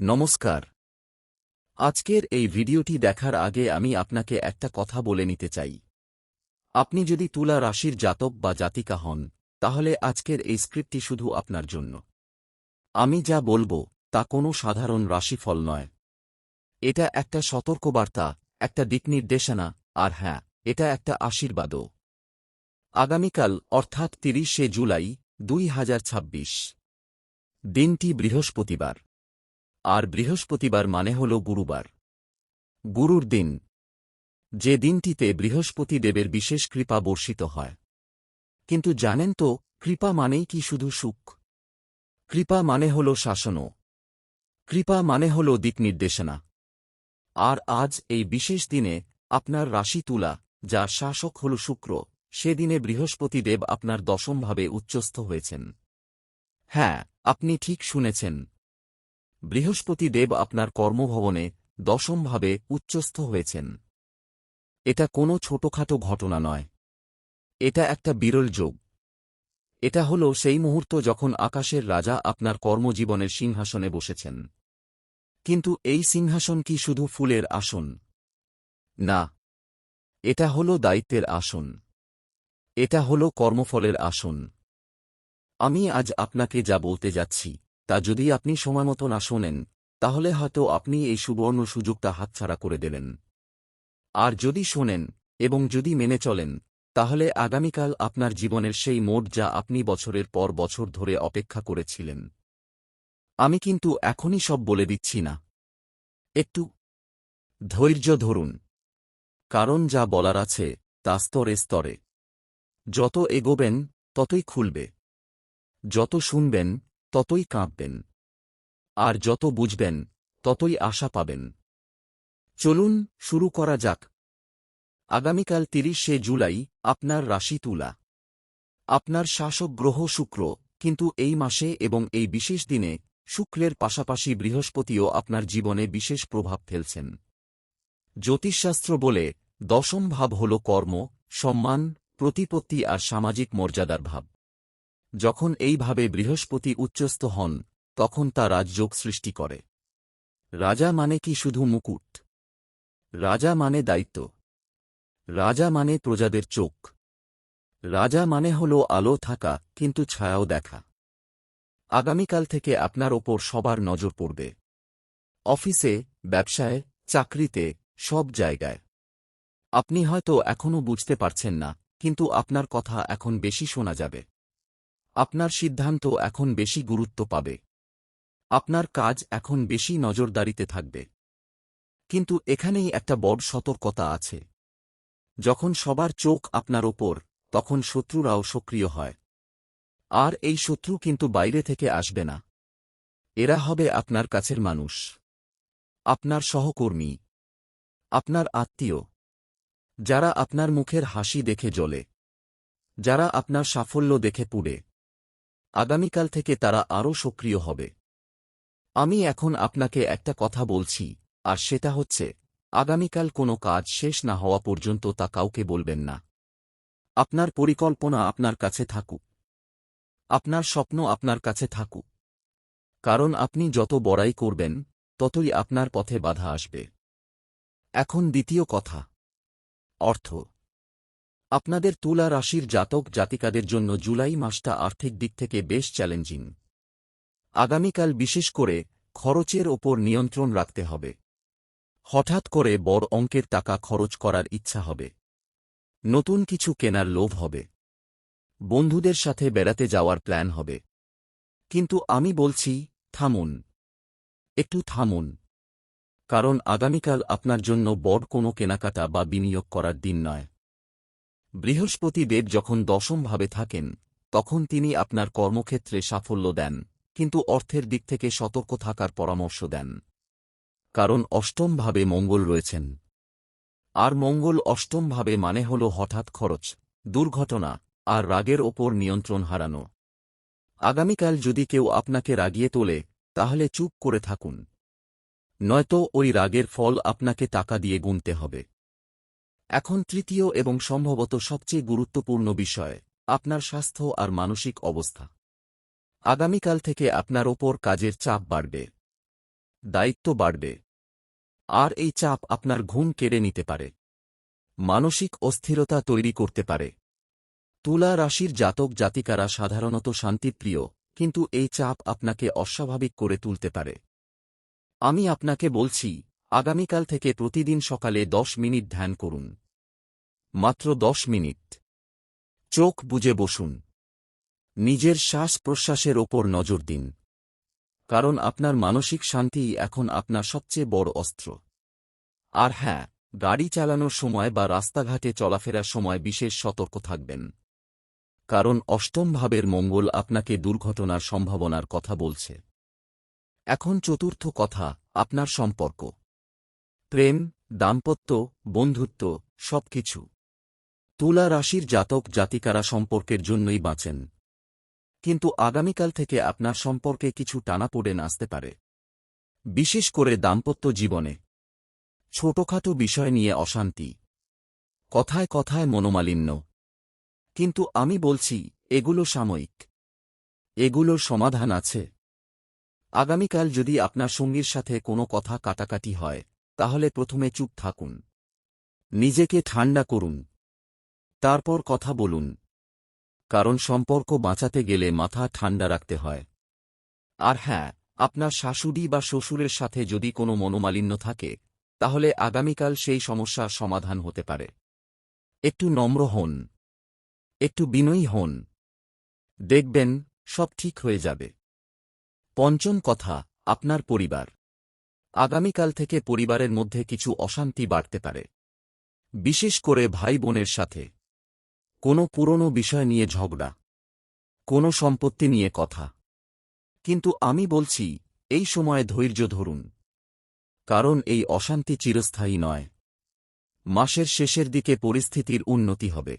নমস্কার। আজকের এই ভিডিওটি দেখার আগে আমি আপনাকে একটা কথা বলে নিতে চাই। আপনি যদি তুলা রাশির জাতক বা জাতিকা হন, তাহলে আজকের এই স্ক্রিপ্টটি শুধু আপনার জন্য। আমি যা বলবো তা কোনো সাধারণ রাশিফল নয়। এটা একটা সতর্কবার্তা, একটা দিকনির্দেশনা, আর হ্যাঁ, এটা একটা আশীর্বাদও। আগামীকাল অর্থাৎ ৩০শে জুলাই ২০২৬ দিনটি বৃহস্পতিবার। আর বৃহস্পতিবার মানে হল গুরুবার, গুরুর দিন, যে দিনটিতে বৃহস্পতি দেবের বিশেষ কৃপা বর্ষিত হয়। কিন্তু জানেন তো, কৃপা মানেই কি শুধু সুখ? কৃপা মানে হল শাসনও। কৃপা মানে হল দিকনির্দেশনা। আর আজ এই বিশেষ দিনে আপনার রাশি তুলা, যার শাসক হল শুক্র, সেদিনে বৃহস্পতি দেব আপনার দশমভাবে উচ্চস্থ হয়েছেন। হ্যাঁ, আপনি ঠিক শুনেছেন। বৃহস্পতি দেব আপনার কর্মভবনে দশমভাবে উচ্চস্থ হয়েছেন। এটা কোনো ছোটখাটো ঘটনা নয়। এটা একটা বিরল যোগ। এটা হল সেই মুহূর্ত যখন আকাশের রাজা আপনার কর্মজীবনের সিংহাসনে বসেছেন। কিন্তু এই সিংহাসন কি শুধু ফুলের আসন? না, এটা হল দায়িত্বের আসন। এটা হল কর্মফলের আসন। আমি আজ আপনাকে যা বলতে যাচ্ছি, তা যদি আপনি সময়মতো না শোনেন, তাহলে হয়তো আপনি এই সুবর্ণ সুযোগটা হাতছাড়া করে দিলেন। আর যদি শোনেন এবং যদি মেনে চলেন, তাহলে আগামীকাল আপনার জীবনের সেই মোড় যা আপনি বছরের পর বছর ধরে অপেক্ষা করেছিলেন। আমি কিন্তু এখনই সব বলে দিচ্ছি না। একটু ধৈর্য ধরুন। কারণ যা বলার আছে তা স্তরে স্তরে। যত এগোবেন ততই খুলবে। যত শুনবেন ততই কাঁপবেন। আর যত বুঝবেন ততই আশা পাবেন। চলুন শুরু করা যাক। আগামীকাল ৩০শে জুলাই আপনার রাশি তুলা। আপনার শাসক গ্রহ শুক্র, কিন্তু এই মাসে এবং এই বিশেষ দিনে শুক্রের পাশাপাশি বৃহস্পতিও আপনার জীবনে বিশেষ প্রভাব ফেলছেন। জ্যোতিষশাস্ত্র বলে দশম ভাব হল কর্ম, সম্মান, প্রতিপত্তি আর সামাজিক মর্যাদার ভাব। যখন এইভাবে বৃহস্পতি উচ্চস্থ হন, তখন তা রাজযোগ সৃষ্টি করে। রাজা মানে কি শুধু মুকুট? রাজা মানে দায়িত্ব। রাজা মানে প্রজাদের চোখ। রাজা মানে হল আলো থাকা কিন্তু ছায়াও দেখা। আগামীকাল থেকে আপনার ওপর সবার নজর পড়বে। অফিসে, ব্যবসায়, চাকরিতে, সব জায়গায়। আপনি হয়তো এখনও বুঝতে পারছেন না, কিন্তু আপনার কথা এখন বেশি শোনা যাবে। আপনার সিদ্ধান্ত এখন বেশি গুরুত্ব পাবে। আপনার কাজ এখন বেশি নজরদারিতে থাকবে। কিন্তু এখানেই একটা বড় সতর্কতা আছে। যখন সবার চোখ আপনার ওপর, তখন শত্রুরাও সক্রিয় হয়। আর এই শত্রু কিন্তু বাইরে থেকে আসবে না। এরা হবে আপনার কাছের মানুষ, আপনার সহকর্মী, আপনার আত্মীয়, যারা আপনার মুখের হাসি দেখে জ্বলে, যারা আপনার সাফল্য দেখে পুড়ে। আগামীকাল থেকে তারা আরও সক্রিয় হবে। আমি এখন আপনাকে একটা কথা বলছি, আর সেটা হচ্ছে, আগামীকাল কোনো কাজ শেষ না হওয়া পর্যন্ত তা কাউকে বলবেন না। আপনার পরিকল্পনা আপনার কাছে থাকুক। আপনার স্বপ্ন আপনার কাছে থাকুক। কারণ আপনি যত বড়াই করবেন, ততই আপনার পথে বাধা আসবে। এখন দ্বিতীয় কথা, অর্থ। আপনাদের তুলা রাশির জাতক জাতিকাদের জন্য জুলাই মাসটা আর্থিক দিক থেকে বেশ চ্যালেঞ্জিং। আগামীকাল বিশেষ করে খরচের ওপর নিয়ন্ত্রণ রাখতে হবে। হঠাৎ করে বড় অঙ্কের টাকা খরচ করার ইচ্ছা হবে। নতুন কিছু কেনার লোভ হবে। বন্ধুদের সাথে বেড়াতে যাওয়ার প্ল্যান হবে। কিন্তু আমি বলছি, থামুন। একটু থামুন। কারণ আগামীকাল আপনার জন্য বড় কোনো কেনাকাটা বা বিনিয়োগ করার দিন নয়। বৃহস্পতি দেব যখন দশমভাবে থাকেন, তখন তিনি আপনার কর্মক্ষেত্রে সাফল্য দেন, কিন্তু অর্থের দিক থেকে সতর্ক থাকার পরামর্শ দেন। কারণ অষ্টমভাবে মঙ্গল রয়েছেন। আর মঙ্গল অষ্টমভাবে মানে হল হঠাৎ খরচ, দুর্ঘটনা, আর রাগের ওপর নিয়ন্ত্রণ হারানো। আগামীকাল যদি কেউ আপনাকে রাগিয়ে তোলে, তাহলে চুপ করে থাকুন। নয়তো ওই রাগের ফল আপনাকে টাকা দিয়ে গুনতে হবে। এখন তৃতীয় এবং সম্ভবত সবচেয়ে গুরুত্বপূর্ণ বিষয়, আপনার স্বাস্থ্য আর মানসিক অবস্থা। আগামীকাল থেকে আপনার ওপর কাজের চাপ বাড়বে। দায়িত্ব বাড়বে। আর এই চাপ আপনার ঘুম কেড়ে নিতে পারে, মানসিক অস্থিরতা তৈরি করতে পারে। তুলা রাশির জাতক জাতিকারা সাধারণত শান্তিপ্রিয়, কিন্তু এই চাপ আপনাকে অস্বাভাবিক করে তুলতে পারে। আমি আপনাকে বলছি, আগামীকাল থেকে প্রতিদিন সকালে 10 মিনিট ধ্যান করুন। মাত্র 10 মিনিট। চোখ বুজে বসুন। নিজের শ্বাস প্রশ্বাসের ওপর নজর দিন। কারণ আপনার মানসিক শান্তিই এখন আপনার সবচেয়ে বড় অস্ত্র। আর হ্যাঁ, গাড়ি চালানোর সময় বা রাস্তাঘাটে চলাফেরার সময় বিশেষ সতর্ক থাকবেন। কারণ অষ্টম ভাবের মঙ্গল আপনাকে দুর্ঘটনার সম্ভাবনার কথা বলছে। এখন চতুর্থ কথা, আপনার সম্পর্ক, প্রেম, দাম্পত্য, বন্ধুত্ব, সবকিছু। তুলা রাশির জাতক জাতিকারা সম্পর্কের জন্যই বাঁচেন। কিন্তু আগামীকাল থেকে আপনার সম্পর্কে কিছু টানাপোড়েন আসতে পারে। বিশেষ করে দাম্পত্য জীবনে ছোটখাটো বিষয় নিয়ে অশান্তি, কথায় কথায় মনোমালিন্য। কিন্তু আমি বলছি, এগুলো সাময়িক। এগুলোর সমাধান আছে। আগামীকাল যদি আপনার সঙ্গীর সাথে কোনো কথা কাটাকাটি হয়, তাহলে প্রথমে চুপ থাকুন। নিজেকে ঠান্ডা করুন। তারপর কথা বলুন। কারণ সম্পর্ক বাঁচাতে গেলে মাথা ঠান্ডা রাখতে হয়। আর হ্যাঁ, আপনার শাশুড়ি বা শ্বশুরের সাথে যদি কোনো মনোমালিন্য থাকে, তাহলে আগামীকাল সেই সমস্যার সমাধান হতে পারে। একটু নম্র হন, একটু বিনয়ী হন। দেখবেন সব ঠিক হয়ে যাবে। পঞ্চম কথা, আপনার পরিবার। আগামীকাল থেকে পরিবারের মধ্যে কিছু অশান্তি বাড়তে পারে। বিশেষ করে ভাই বোনের সাথে কোনো পুরনো বিষয় নিয়ে ঝগড়া, কোনো সম্পত্তি নিয়ে কথা। কিন্তু আমি বলছি, এই সময়ে ধৈর্য ধরুন। কারণ এই অশান্তি চিরস্থায়ী নয়। মাসের শেষের দিকে পরিস্থিতির উন্নতি হবে।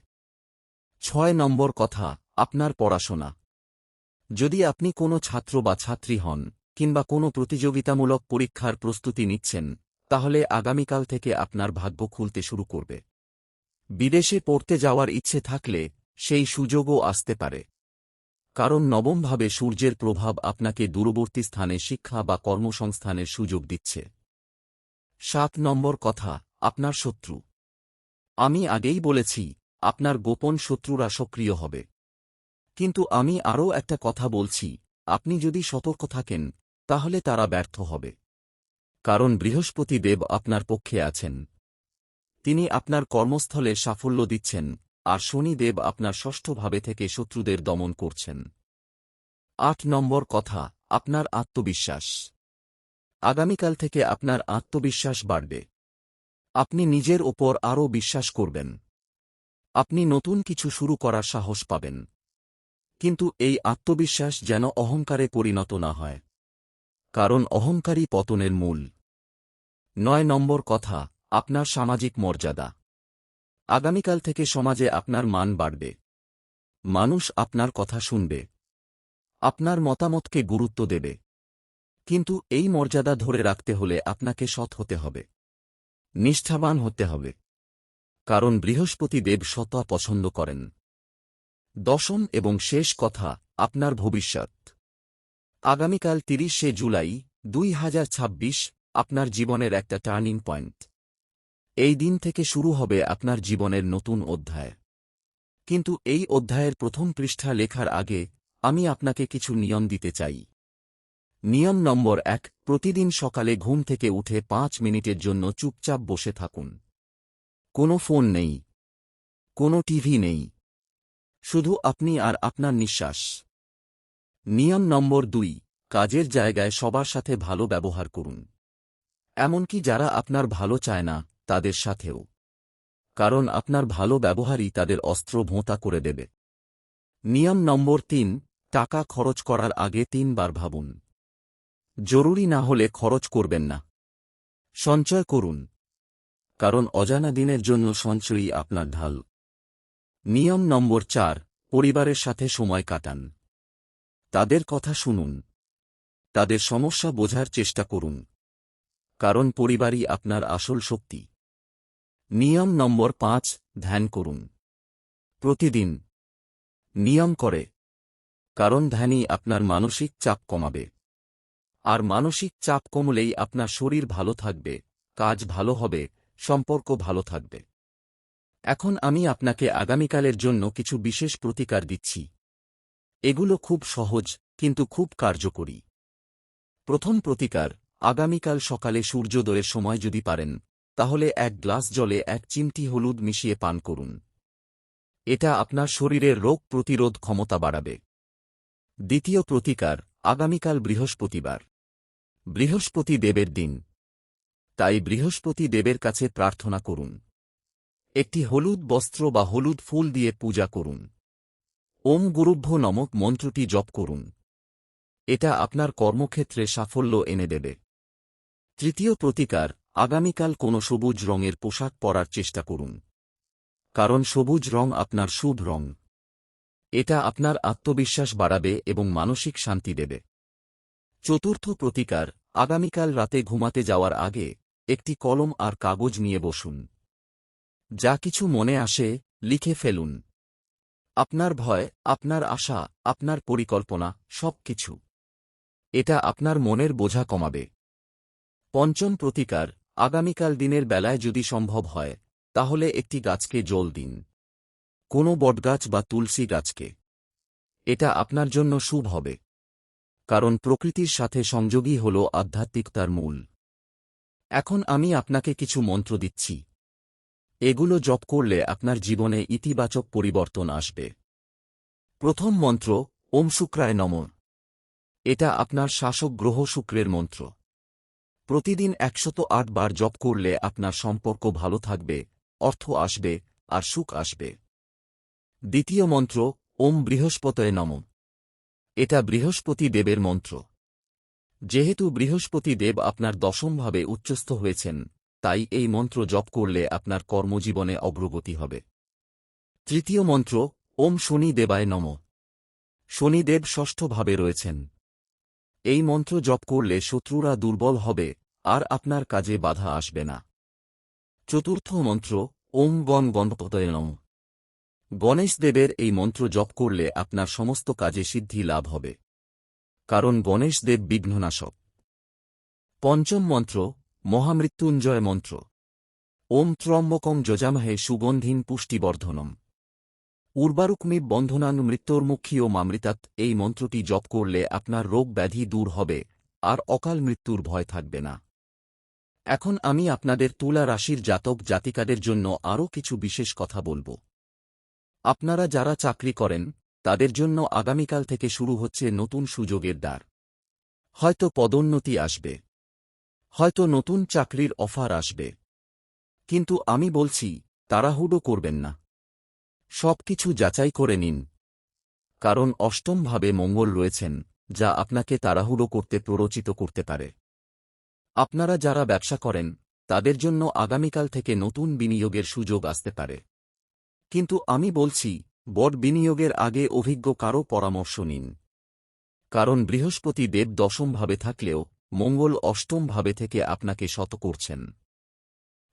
6 নম্বর কথা, আপনার পড়াশোনা। যদি আপনি কোনো ছাত্র বা ছাত্রী হন, কিংবা কোনো প্রতিযোগিতামূলক পরীক্ষার প্রস্তুতি নিচ্ছেন, তাহলে আগামীকাল থেকে আপনার ভাগ্য খুলতে শুরু করবে। বিদেশে পড়তে যাওয়ার ইচ্ছে থাকলে সেই সুযোগও আসতে পারে। কারণ নবমভাবে সূর্যের প্রভাব আপনাকে দূরবর্তী স্থানে শিক্ষা বা কর্মসংস্থানের সুযোগ দিচ্ছে। 7 নম্বর কথা, আপনার শত্রু। আমি আগেই বলেছি, আপনার গোপন শত্রুরা সক্রিয় হবে। কিন্তু আমি আরও একটা কথা বলছি, আপনি যদি সতর্ক থাকেন, তাহলে তারা ব্যর্থ হবে। কারণ বৃহস্পতি দেব আপনার পক্ষে আছেন। তিনি আপনার কর্মস্থলে সাফল্য দিচ্ছেন, আর শনি দেব আপনার ষষ্ঠ ভাবে থেকে শত্রুদের দমন করছেন। 8 নম্বর কথা, আপনার আত্মবিশ্বাস। আগামীকাল থেকে আপনার আত্মবিশ্বাস বাড়বে। আপনি নিজের ওপর আরও বিশ্বাস করবেন। আপনি নতুন কিছু শুরু করার সাহস পাবেন। কিন্তু এই আত্মবিশ্বাস যেন অহংকারে পরিণত না হয়। কারণ অহংকারই পতনের মূল। 9 নম্বর কথা, আপনার সামাজিক মর্যাদা। আগামীকাল থেকে সমাজে আপনার মান বাড়বে। মানুষ আপনার কথা শুনবে, আপনার মতামতকে গুরুত্ব দেবে। কিন্তু এই মর্যাদা ধরে রাখতে হলে আপনাকে সৎ হতে হবে, নিষ্ঠাবান হতে হবে। কারণ বৃহস্পতি দেব সততা পছন্দ করেন। 10ম এবং শেষ কথা, আপনার ভবিষ্যৎ। আগামীকাল 30শে জুলাই 2026 আপনার জীবনের একটা টার্নিং পয়েন্ট। এই দিন থেকে শুরু হবে আপনার জীবনের নতুন অধ্যায়। কিন্তু এই অধ্যায়ের প্রথম পৃষ্ঠা লেখার আগে আমি আপনাকে কিছু নিয়ম দিতে চাই। নিয়ম নম্বর 1, প্রতিদিন সকালে ঘুম থেকে উঠে 5 মিনিটের জন্য চুপচাপ বসে থাকুন। কোনো ফোন নেই, কোনো টিভি নেই, শুধু আপনি আর আপনার নিঃশ্বাস। নিয়ম নম্বর 2, কাজের জায়গায় সবার সাথে ভালো ব্যবহার করুন। এমনকি যারা আপনার ভালো চায় না, তাদের সাথেও। কারণ আপনার ভালো ব্যবহারই তাদের অস্ত্র ভোঁতা করে দেবে। নিয়ম নম্বর 3, টাকা খরচ করার আগে 3 বার ভাবুন। জরুরি না হলে খরচ করবেন না। সঞ্চয় করুন। কারণ অজানা দিনের জন্য সঞ্চয়ই আপনার ঢাল। নিয়ম নম্বর 4, পরিবারের সাথে সময় কাটান। তাদের কথা শুনুন। তাদের সমস্যা বোঝার চেষ্টা করুন। কারণ পরিবারই আপনার আসল শক্তি। নিয়ম নম্বর 5, ধ্যান করুন। প্রতিদিন। নিয়ম করে। কারণ ধ্যানই আপনার মানসিক চাপ কমাবে। আর মানসিক চাপ কমলেই আপনার শরীর ভালো থাকবে, কাজ ভালো হবে, সম্পর্ক ভালো থাকবে। এখন আমি আপনাকে আগামীকালের জন্য কিছু বিশেষ প্রতিকার দিচ্ছি। এগুলো খুব সহজ, কিন্তু খুব কার্যকরী। প্রথম প্রতিকার, আগামীকাল সকালে সূর্যোদয়ের সময় যদি পারেন, তাহলে 1 গ্লাস জলে 1 চিমটি হলুদ মিশিয়ে পান করুন। এটা আপনার শরীরের রোগ প্রতিরোধ ক্ষমতা বাড়াবে। দ্বিতীয় প্রতিকার, আগামীকাল বৃহস্পতিবার। বৃহস্পতি দেবের দিন। তাই বৃহস্পতি দেবের কাছে প্রার্থনা করুন। একটি হলুদ বস্ত্র বা হলুদ ফুল দিয়ে পূজা করুন। ওম গুরুভ্যো নমঃ মন্ত্রটি জপ করুন। এটা আপনার কর্মক্ষেত্রে সাফল্য এনে দেবে। তৃতীয় প্রতিকার, আগামীকাল কোনো সবুজ রঙের পোশাক পরার চেষ্টা করুন। কারণ সবুজ রং আপনার শুভ রং। এটা আপনার আত্মবিশ্বাস বাড়াবে এবং মানসিক শান্তি দেবে। চতুর্থ প্রতিকার, আগামীকাল রাতে ঘুমাতে যাওয়ার আগে একটি কলম আর কাগজ নিয়ে বসুন। যা কিছু মনে আসে লিখে ফেলুন। আপনার ভয়, আপনার আশা, আপনার পরিকল্পনা, সব কিছু। এটা আপনার মনের বোঝা কমাবে। পঞ্চম প্রতিকার, আগামীকাল দিনের বেলায় যদি সম্ভব হয়, তাহলে একটি গাছকে জল দিন। কোনো বটগাছ বা তুলসী গাছকে। এটা আপনার জন্য শুভ হবে। কারণ প্রকৃতির সাথে সংযোগই হল আধ্যাত্মিকতার মূল। এখন আমি আপনাকে কিছু মন্ত্র দিচ্ছি। এগুলো জপ করলে আপনার জীবনে ইতিবাচক পরিবর্তন আসবে। প্রথম মন্ত্র, ওম শুক্রায় নমঃ। এটা আপনার শাসক গ্রহ শুক্রের মন্ত্র। প্রতিদিন 108 বার জপ করলে আপনার সম্পর্ক ভালো থাকবে, অর্থ আসবে, আর সুখ আসবে। দ্বিতীয় মন্ত্র, ওম বৃহস্পতয়ে নমঃ। এটা বৃহস্পতি দেবের মন্ত্র। যেহেতু বৃহস্পতি দেব আপনার দশমভাবে উচ্চস্থ হয়েছেন, তাই এই মন্ত্র জপ করলে আপনার কর্মজীবনে অগ্রগতি হবে। তৃতীয় মন্ত্র, ওম শনি দেবায় নমঃ। শনিদেব ষষ্ঠভাবে রয়েছেন। এই মন্ত্র জপ করলে শত্রুরা দুর্বল হবে, আর আপনার কাজে বাধা আসবে না। চতুর্থ মন্ত্র, ওম গণপতয়ে নমঃ। গণেশ দেবের এই মন্ত্র জপ করলে আপনার সমস্ত কাজে সিদ্ধি লাভ হবে। কারণ গণেশ দেব বিঘ্ননাশক। পঞ্চম মন্ত্র, মহামৃত্যুঞ্জয় মন্ত্র। ওম ত্র্যম্বকং যজামহে সুগন্ধিং পুষ্টিবর্ধনম। উর্বারুকমিব বন্ধনান মৃত্যুর্মুক্ষীয় মামৃতাৎ। এই মন্ত্রটি জপ করলে আপনার রোগ ব্যাধি দূর হবে, আর অকাল মৃত্যুর ভয় থাকবে না। এখন আমি আপনাদের তুলা রাশির জাতক জাতিকাদের জন্য আরও কিছু বিশেষ কথা বলবো। আপনারা যারা চাকরি করেন, তাদের জন্য আগামীকাল থেকে শুরু হচ্ছে নতুন সুযোগের দ্বার। হয়তো পদোন্নতি আসবে, হয়তো নতুন চাকরির অফার আসবে। কিন্তু আমি বলছি, তাড়াহুড়ো করবেন না। সবকিছু যাচাই করে নিন। কারণ অষ্টমভাবে মঙ্গল রয়েছেন, যা আপনাকে তাড়াহুড়ো করতে প্ররোচিত করতে পারে। আপনারা যারা ব্যবসা করেন, তাদের জন্য আগামীকাল থেকে নতুন বিনিয়োগের সুযোগ আসতে পারে। কিন্তু আমি বলছি, বড় বিনিয়োগের আগে অভিজ্ঞ কারও পরামর্শ নিন। কারণ বৃহস্পতি দেব দশমভাবে থাকলেও মঙ্গল অষ্টমভাবে থেকে আপনাকে শত করছেন।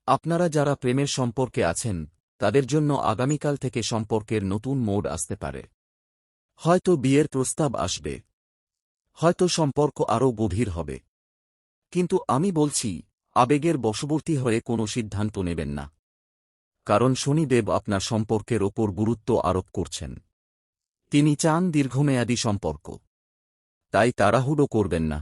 আপনারা যারা প্রেমের সম্পর্কে আছেন, তাদের জন্য আগামীকাল থেকে সম্পর্কের নতুন মোড় আসতে পারে। হয়তো বিয়ের প্রস্তাব আসবে, হয়তো সম্পর্ক আরও গভীর হবে। কিন্তু আমি বলছি, আবেগের বশবর্তী হয়ে কোনো সিদ্ধান্ত নেবেন না। কারণ শনিদেব আপনার সম্পর্কের ওপর গুরুত্ব আরোপ করছেন। তিনি চান দীর্ঘমেয়াদী সম্পর্ক। তাই তাড়াহুড়ো করবেন না।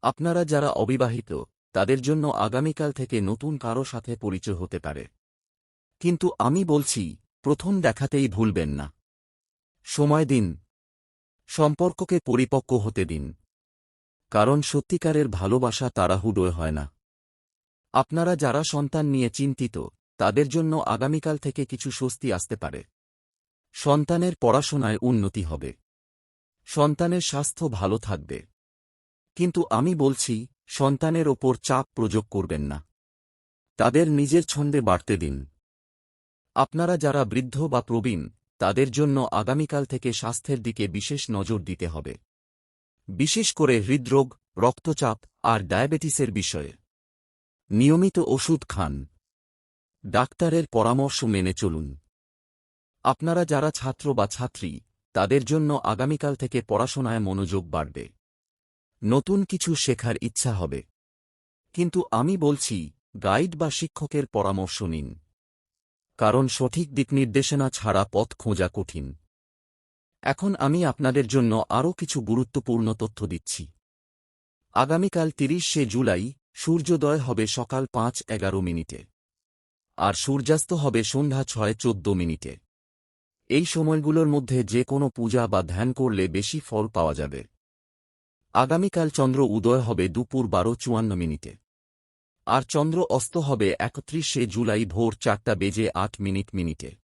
আপনারা যারা অবিবাহিত, তাদের জন্য আগামীকাল থেকে নতুন কারো সাথে পরিচয় হতে পারে। কিন্তু আমি বলছি, প্রথম দেখাতেই ভুলবেন না। সময় দিন। সম্পর্ককে পরিপক্ব হতে দিন। কারণ সত্যিকারের ভালোবাসা তাড়াহুড়োয় হয় না। আপনারা যারা সন্তান নিয়ে চিন্তিত, তাদের জন্য আগামীকাল থেকে কিছু স্বস্তি আসতে পারে। সন্তানের পড়াশোনায় উন্নতি হবে। সন্তানের স্বাস্থ্য ভালো থাকবে। কিন্তু আমি বলছি, সন্তানের ওপর চাপ প্রয়োগ করবেন না। তাদের নিজের ছন্দে বাড়তে দিন। আপনারা যারা বৃদ্ধ বা প্রবীণ, তাদের জন্য আগামীকাল থেকে স্বাস্থ্যের দিকে বিশেষ নজর দিতে হবে। বিশেষ করে হৃদরোগ, রক্তচাপ আর ডায়াবেটিসের বিষয়ে। নিয়মিত ওষুধ খান। ডাক্তারের পরামর্শ মেনে চলুন। আপনারা যারা ছাত্র বা ছাত্রী, তাদের জন্য আগামীকাল থেকে পড়াশোনায় মনোযোগ বাড়বে। নতুন কিছু শেখার ইচ্ছা হবে। কিন্তু আমি বলছি, গাইড বা শিক্ষকের পরামর্শ নিন। কারণ সঠিক দিকনির্দেশনা ছাড়া পথ খোঁজা কঠিন। এখন আমি আপনাদের জন্য আরও কিছু গুরুত্বপূর্ণ তথ্য দিচ্ছি। আগামীকাল 30শে জুলাই সূর্যোদয় হবে সকাল 5:11 আর সূর্যাস্ত হবে সন্ধ্যা 6:14। এই সময়গুলোর মধ্যে যে কোনো পূজা বা ধ্যান করলে বেশি ফল পাওয়া যাবে। আগামীকাল চন্দ্র উদয় হবে দুপুর 12:54 আর চন্দ্র অস্ত হবে 31শে জুলাই ভোর 4:08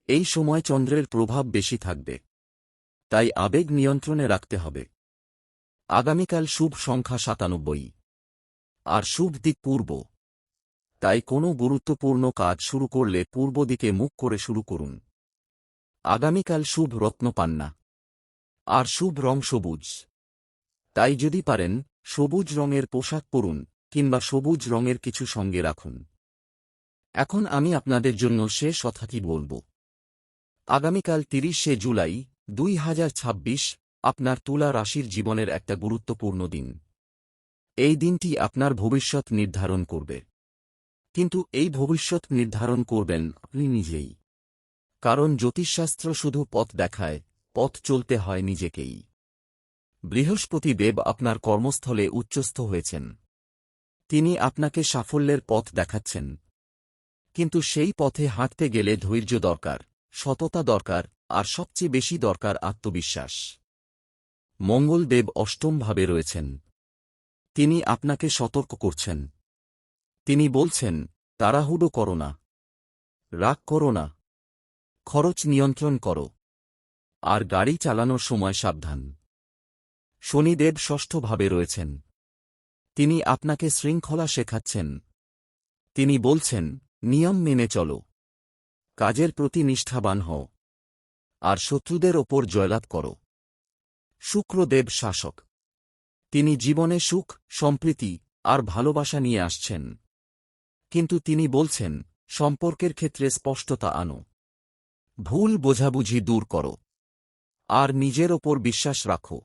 এই সময় চন্দ্রের প্রভাব বেশি থাকবে, তাই আবেগ নিয়ন্ত্রণে রাখতে হবে। আগামীকাল শুভ সংখ্যা 97 আর শুভ দিক পূর্ব, তাই কোনো গুরুত্বপূর্ণ কাজ শুরু করলে পূর্ব দিকে মুখ করে শুরু করুন। আগামীকাল শুভ রত্ন পান্না আর শুভ রং সবুজ, তাই যদি পারেন সবুজ রঙের পোশাক পরুন কিংবা সবুজ রঙের কিছু সঙ্গে রাখুন। এখন আমি আপনাদের জন্য শেষ কথাটি বলব। আগামীকাল 30শে জুলাই 2026 আপনার তুলা রাশির জীবনের একটা গুরুত্বপূর্ণ দিন। এই দিনটি আপনার ভবিষ্যৎ নির্ধারণ করবে। কিন্তু এই ভবিষ্যৎ নির্ধারণ করবেন আপনি নিজেই। কারণ জ্যোতিষশাস্ত্র শুধু পথ দেখায়, পথ চলতে হয় নিজেকেই। বৃহস্পতি দেব আপনার কর্মস্থলে উচ্চস্থ হয়েছেন। তিনি আপনাকে সাফল্যের পথ দেখাচ্ছেন। কিন্তু সেই পথে হাঁটতে গেলে ধৈর্য দরকার, সততা দরকার, আর সবচেয়ে বেশি দরকার আত্মবিশ্বাস। মঙ্গলদেব অষ্টমভাবে রয়েছেন। তিনি আপনাকে সতর্ক করছেন। তিনি বলছেন, তাড়াহুড়ো করো না, রাগ করো না, খরচ নিয়ন্ত্রণ করো, আর গাড়ি চালানোর সময় সাবধান। শনিদেব ষষ্ঠভাবে রয়েছেন। তিনি আপনাকে শৃঙ্খলা শেখাচ্ছেন। তিনি বলছেন, নিয়ম মেনে চলো, কাজের প্রতি নিষ্ঠাবান হও, আর শত্রুদের ওপর জয়লাভ করো। শুক্রদেব শাসক। তিনি জীবনে সুখ, সম্প্রীতি আর ভালোবাসা নিয়ে আসছেন। কিন্তু তিনি বলছেন, সম্পর্কের ক্ষেত্রে স্পষ্টতা আনো, ভুল বোঝাবুঝি দূর করো, আর নিজের ওপর বিশ্বাস রাখো।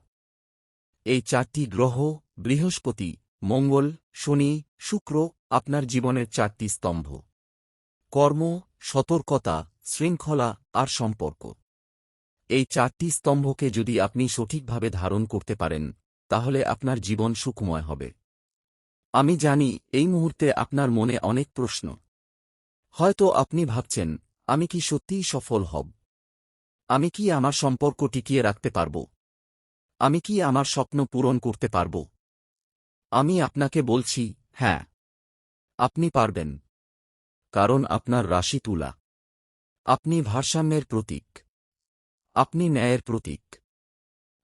এই চারটি গ্রহ, বৃহস্পতি, মঙ্গল, শনি, শুক্র, আপনার জীবনের চারটি স্তম্ভ। কর্ম, সতর্কতা, শৃঙ্খলা আর সম্পর্ক। এই চারটি স্তম্ভকে যদি আপনি সঠিকভাবে ধারণ করতে পারেন, তাহলে আপনার জীবন সুখময় হবে। আমি জানি এই মুহূর্তে আপনার মনে অনেক প্রশ্ন। হয়তো আপনি ভাবছেন, আমি কি সত্যিই সফল হব? আমি কি আমার সম্পর্ক টিকিয়ে রাখতে পারব? আমি কি আমার স্বপ্ন পূরণ করতে পারব? আমি আপনাকে বলছি, হ্যাঁ, আপনি পারবেন। কারণ আপনার রাশি তুলা। আপনি ভারসাম্যের প্রতীক। আপনি ন্যায়ের প্রতীক।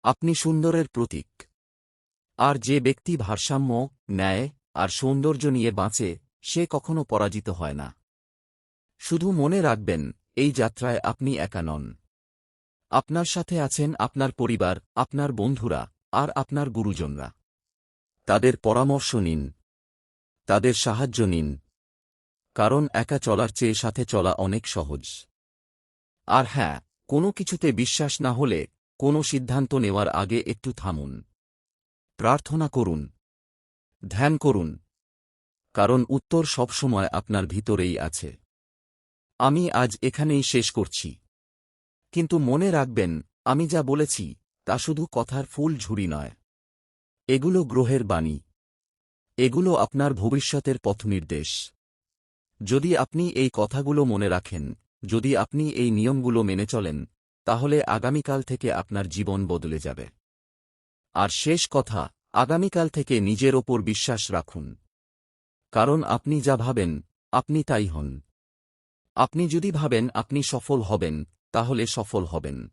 আপনি সুন্দরের প্রতীক। আর যে ব্যক্তি ভারসাম্য, ন্যায় আর সৌন্দর্য নিয়ে বাঁচে, সে কখনো পরাজিত হয় না। শুধু মনে রাখবেন, এই যাত্রায় আপনি একা নন। আপনার সাথে আছেন আপনার পরিবার, আপনার বন্ধুরা, আর আপনার গুরুজনরা। তাদের পরামর্শ নিন, তাদের সাহায্য নিন। কারণ একা চলার চেয়ে সাথে চলা অনেক সহজ। আর হ্যাঁ, কোনো কিছুতে বিশ্বাস না হলে, কোনো সিদ্ধান্ত নেওয়ার আগে একটু থামুন। প্রার্থনা করুন, ধ্যান করুন। কারণ উত্তর সবসময় আপনার ভিতরেই আছে। আমি আজ এখানেই শেষ করছি। কিন্তু মনে রাখবেন, আমি যা বলেছি তা শুধু কথার ফুল ঝুরি নয়। এগুলো গ্রহের বাণী। এগুলো আপনার ভবিষ্যতের পথনির্দেশ। যদি আপনি এই কথাগুলো মনে রাখেন, যদি আপনি এই নিয়মগুলো মেনে চলেন, তাহলে আগামীকাল থেকে আপনার জীবন বদলে যাবে। আর শেষ কথা, আগামীকাল থেকে নিজের ওপর বিশ্বাস রাখুন। কারণ আপনি যা ভাবেন, আপনি তাই হন। আপনি যদি ভাবেন আপনি সফল হবেন, তাহলে সফল হবেন।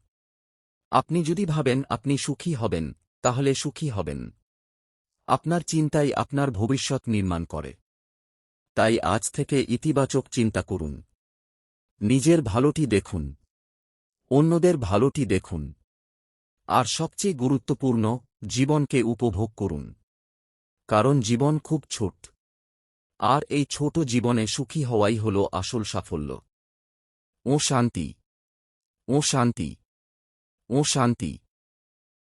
আপনি যদি ভাবেন আপনি সুখী হবেন, তাহলে সুখী হবেন। আপনার চিন্তাই আপনার ভবিষ্যৎ নির্মাণ করে। তাই আজ থেকে ইতিবাচক চিন্তা করুন। নিজের ভালোটি দেখুন, অন্যদের ভালোটি দেখুন, আর সবচেয়ে গুরুত্বপূর্ণ, জীবনকে উপভোগ করুন। কারণ জীবন খুব ছোট। আর এই ছোট জীবনে সুখী হওয়াই হল আসল সাফল্য। ও শান্তি, ও শান্তি, ও শান্তি।